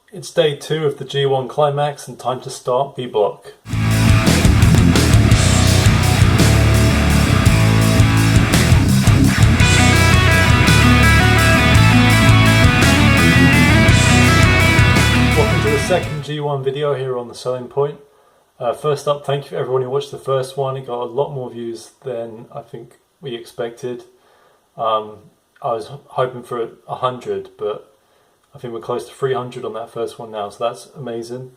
It's day 2 of the G1 Climax and time to start B Block. Welcome to the second G1 video here on The Selling Point. First up, thank you for everyone who watched the first one. It got a lot more views than I think we expected. I was hoping for 100, but I think we're close to 300 on that first one now, so that's amazing.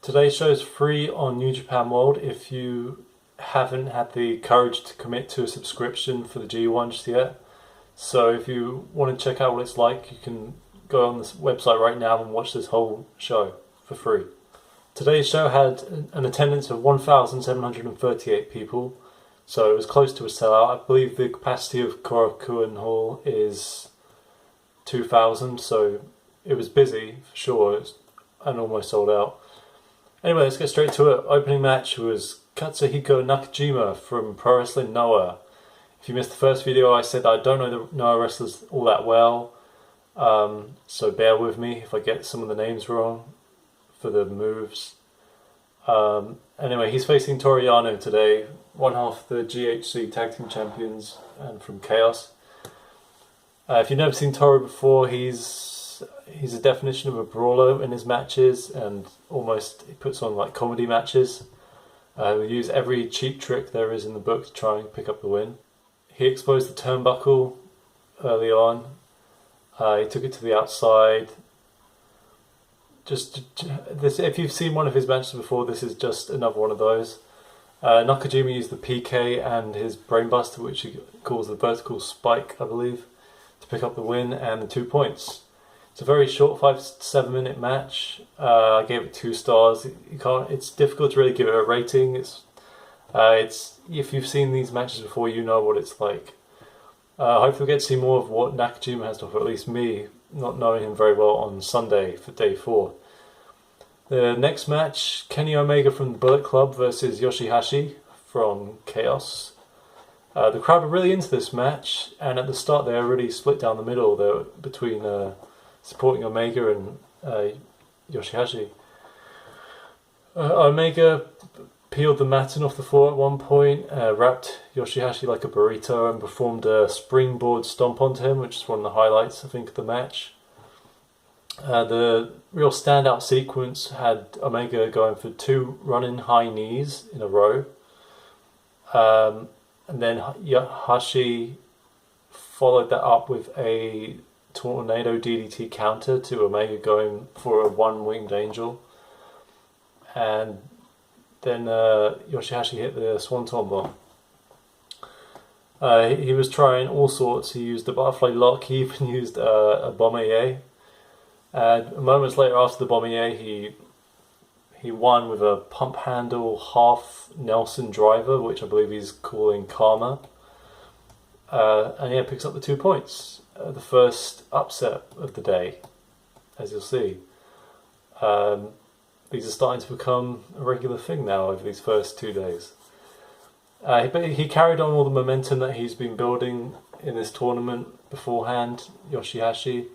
Today's show is free on New Japan World if you haven't had the courage to commit to a subscription for the G1 just yet. So if you want to check out what it's like, you can go on this website right now and watch this whole show for free. Today's show had an attendance of 1,738 people, so it was close to a sellout. I believe the capacity of Korakuen Hall is 2,000, so it was busy for sure, and almost sold out. Anyway, let's get straight to it. Opening match was Katsuhiko Nakajima from Pro Wrestling Noah. If you missed the first video, I said I don't know the Noah wrestlers all that well, so bear with me if I get some of the names wrong for the moves. Anyway, he's facing Toru Yano today, one half the GHC Tag Team Champions and from Chaos. If you've never seen Toru before, he's a definition of a brawler in his matches, and almost he puts on like comedy matches. He'll use every cheap trick there is in the book to try and pick up the win. He exposed the turnbuckle early on. He took it to the outside. If you've seen one of his matches before, this is just another one of those. Nakajima used the PK and his brainbuster, which he calls the vertical spike, I believe, to pick up the win and the 2 points. It's a very short 5-7 minute match. I gave it 2 stars. It's difficult to really give it a rating. It's if you've seen these matches before, you know what it's like. Hopefully we'll get to see more of what Nakajima has to offer, at least me, not knowing him very well, on Sunday for day 4. The next match, Kenny Omega from the Bullet Club versus Yoshi-Hashi from Chaos. The crowd were really into this match, and at the start they were really split down the middle there between supporting Omega and Yoshi-Hashi. Omega peeled the matting off the floor at one point, wrapped Yoshi-Hashi like a burrito and performed a springboard stomp onto him, which is one of the highlights, I think, of the match. The real standout sequence had Omega going for 2 running high knees in a row. And then Hashi followed that up with a tornado DDT counter to Omega going for a one-winged angel. And then Yoshi-Hashi hit the Swanton bomb. He was trying all sorts. He used the butterfly lock. He even used a bomb-a-ye. Moments later, after the bomb-a-ye, he won with a pump handle half Nelson driver, which I believe he's calling Karma. And yeah, picks up the 2 points. The first upset of the day, as you'll see. These are starting to become a regular thing now over these first 2 days. But he carried on all the momentum that he's been building in this tournament beforehand, Yoshi-Hashi.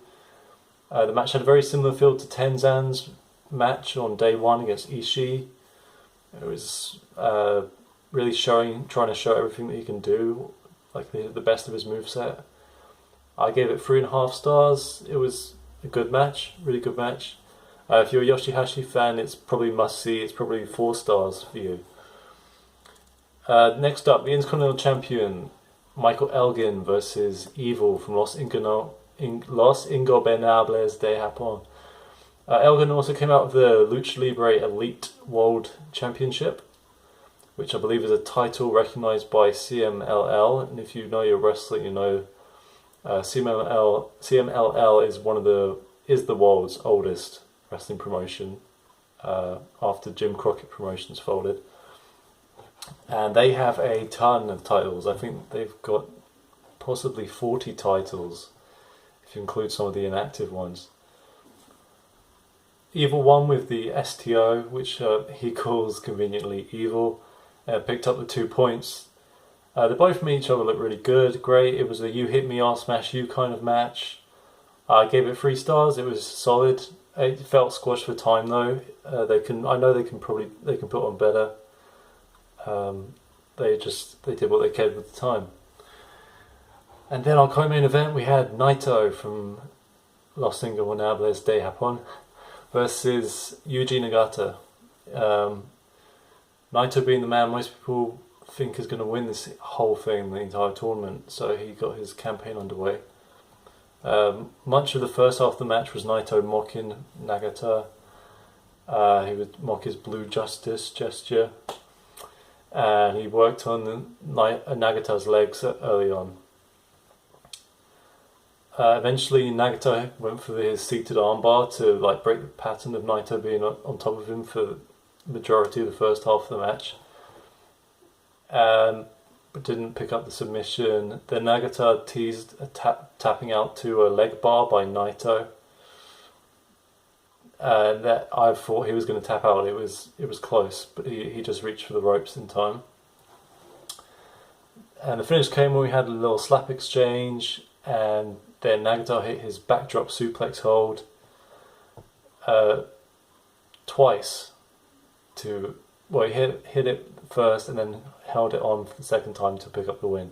The match had a very similar feel to Tenzan's match on day 1 against Ishii. It was really trying to show everything that he can do, like the best of his moveset. I gave it 3.5 stars. It was a good match, really good match. If you're a Yoshi-Hashi fan, it's probably must see. It's probably 4 stars for you. Next up, the Intercontinental Champion Michael Elgin versus Evil from Los Ingobernables de Japón. Elgin also came out with the Lucha Libre Elite World Championship, which I believe is a title recognized by CMLL. And if you know your wrestling, you know CMLL is the world's oldest wrestling promotion after Jim Crockett Promotions folded. And they have a ton of titles. I think they've got possibly 40 titles, if you include some of the inactive ones. Evil won with the STO, which he calls conveniently Evil, picked up the 2 points. They both made each other look really good, great. It was a you hit me, I'll smash you kind of match. I gave it 3 stars. It was solid. It felt squashed for time though. I know they can put on better. They did what they could with the time. And then our co-main event, we had Naito from Los Ingobernables de Japón versus Yuji Nagata. Naito being the man most people think is going to win this whole thing, the entire tournament, so he got his campaign underway. Much of the first half of the match was Naito mocking Nagata. He would mock his blue justice gesture, and he worked on Nagata's legs early on. Eventually Nagata went for his seated armbar to break the pattern of Naito being on top of him for the majority of the first half of the match, but didn't pick up the submission. Then Nagata teased tapping out to a leg bar by Naito, and that I thought he was going to tap out. It was close, but he just reached for the ropes in time. And the finish came when we had a little slap exchange, and then Nagata hit his backdrop suplex hold twice. He hit it first and then held it on for the second time to pick up the win.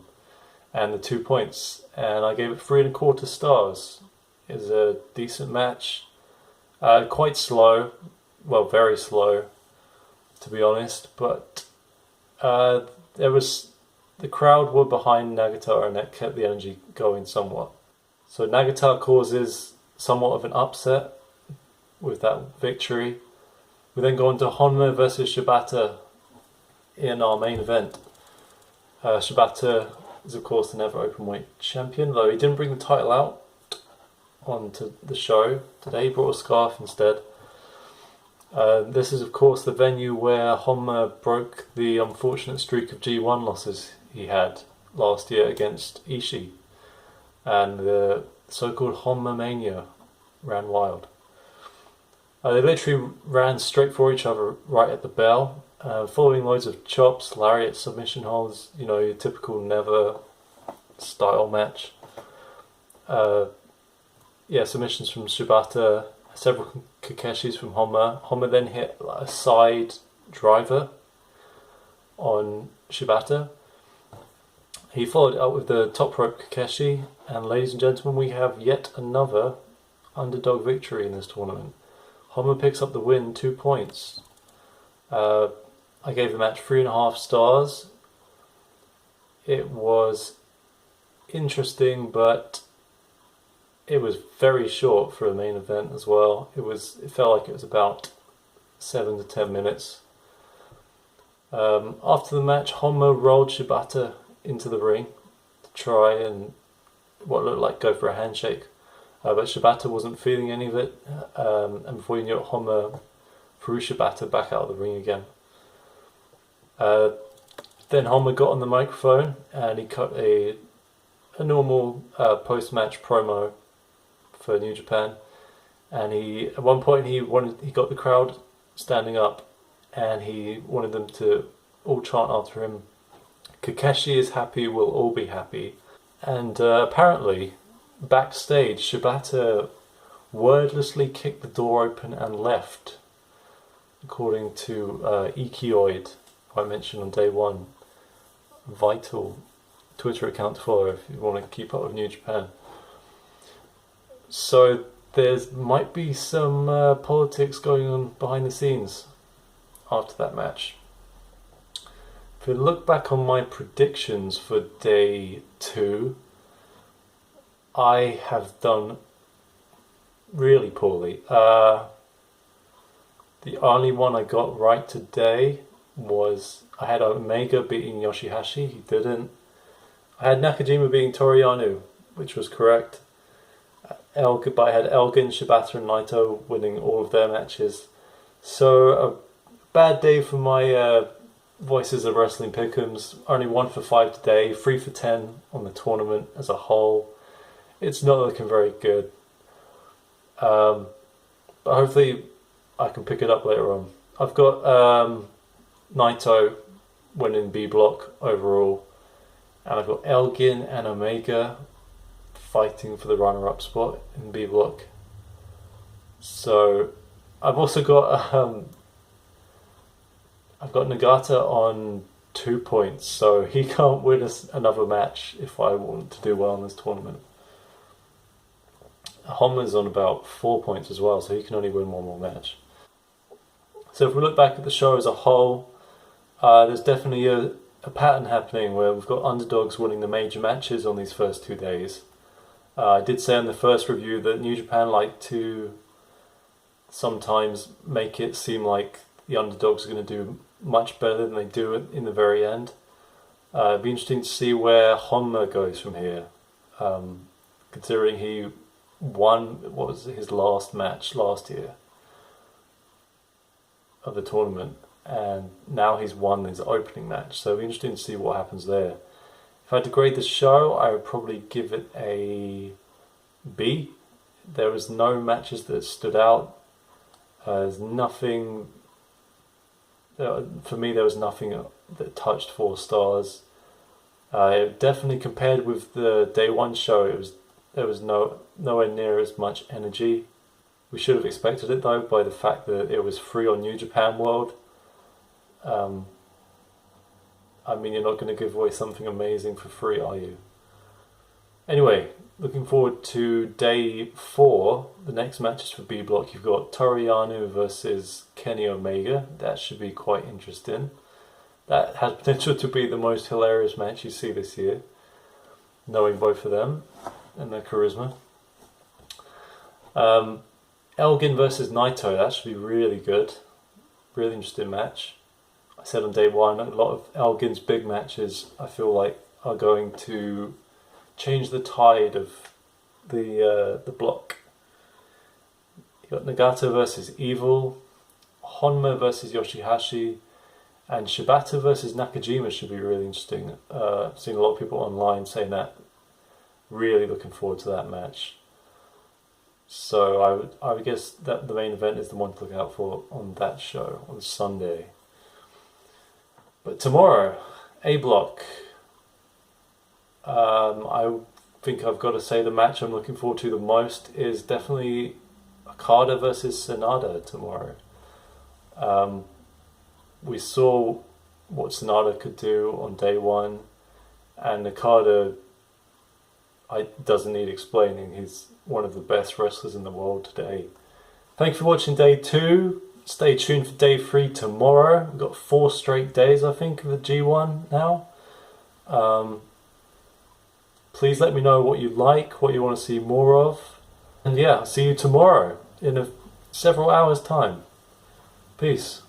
And the 2 points. And I gave it 3.25 stars. It was a decent match. Quite slow. Well, very slow, to be honest. But the crowd were behind Nagata, and that kept the energy going somewhat. So Nagata causes somewhat of an upset with that victory. We then go on to Honma versus Shibata in our main event. Shibata is of course the never openweight champion, though he didn't bring the title out onto the show. Today he brought a scarf instead. This is of course the venue where Honma broke the unfortunate streak of G1 losses he had last year against Ishii, and the so-called Honma Mania ran wild. They literally ran straight for each other right at the bell, following loads of chops, lariat, submission holds, your typical never style match. Submissions from Shibata, several Kakeshis from Honma. Honma then hit a side driver on Shibata. He followed up with the top rope Kakeshi, and ladies and gentlemen, we have yet another underdog victory in this tournament. Honma picks up the win, 2 points. I gave the match 3.5 stars. It was interesting, but it was very short for a main event as well. It felt like it was about 7 to 10 minutes. After the match, Honma rolled Shibata into the ring to try and what looked like go for a handshake. But Shibata wasn't feeling any of it, and before you knew it, Honma threw Shibata back out of the ring again. Then Honma got on the microphone and he cut a normal post-match promo for New Japan, and at one point he got the crowd standing up, and he wanted them to all chant after him, "Kakeshi is happy, we'll all be happy." And apparently backstage, Shibata wordlessly kicked the door open and left, according to Ikioid, who I mentioned on day one. Vital Twitter account to follow if you want to keep up with New Japan. So there might be some politics going on behind the scenes after that match. If we look back on my predictions for day 2, I have done really poorly. The only one I got right today was I had Omega beating Yoshi-Hashi. He didn't. I had Nakajima beating Yano, which was correct. But I had Elgin, Shibata and Naito winning all of their matches. So a bad day for my Voices of Wrestling Pick'ems. Only 1 for 5 today, 3 for 10 on the tournament as a whole. It's not looking very good. But hopefully I can pick it up later on. I've got Naito winning B block overall, and I've got Elgin and Omega fighting for the runner-up spot in B block. So I've also got I've got Nagata on 2 points, so he can't win another match if I want to do well in this tournament. Honma's on about 4 points as well, so he can only win one more match. So if we look back at the show as a whole, there's definitely a pattern happening where we've got underdogs winning the major matches on these first 2 days. I did say in the first review that New Japan like to sometimes make it seem like the underdogs are going to do much better than they do in the very end. It'd be interesting to see where Honma goes from here, considering he won, what was his last match last year of the tournament, and now he's won his opening match, so it'll be interesting to see what happens there. If I had to grade the show, I would probably give it a B. There was no matches that stood out. There's nothing, for me there was nothing that touched 4 stars. Definitely compared with the day one show, there was nowhere near as much energy. We should have expected it though, by the fact that it was free on New Japan World. I mean, you're not going to give away something amazing for free, are you? Anyway, looking forward to day 4. The next matches for B Block. You've got Toru Yano versus Kenny Omega. That should be quite interesting. That has potential to be the most hilarious match you see this year, knowing both of them and their charisma. Elgin versus Naito. That should be really good. Really interesting match. I said on day 1, a lot of Elgin's big matches I feel like are going to change the tide of the block. You got Nagata versus Evil, Honma versus Yoshi-Hashi, and Shibata versus Nakajima should be really interesting. I've seen a lot of people online saying that. Really looking forward to that match. So I would guess that the main event is the one to look out for on that show on Sunday. But tomorrow, A Block. I think I've got to say the match I'm looking forward to the most is definitely Okada versus Sanada tomorrow. We saw what Sanada could do on day 1, and Okada doesn't need explaining. He's one of the best wrestlers in the world today. Thanks for watching day 2. Stay tuned for day 3 tomorrow. We've got 4 straight days, I think, of the G1 now. Please let me know what you like, what you want to see more of. And yeah, I'll see you tomorrow in several hours' time. Peace.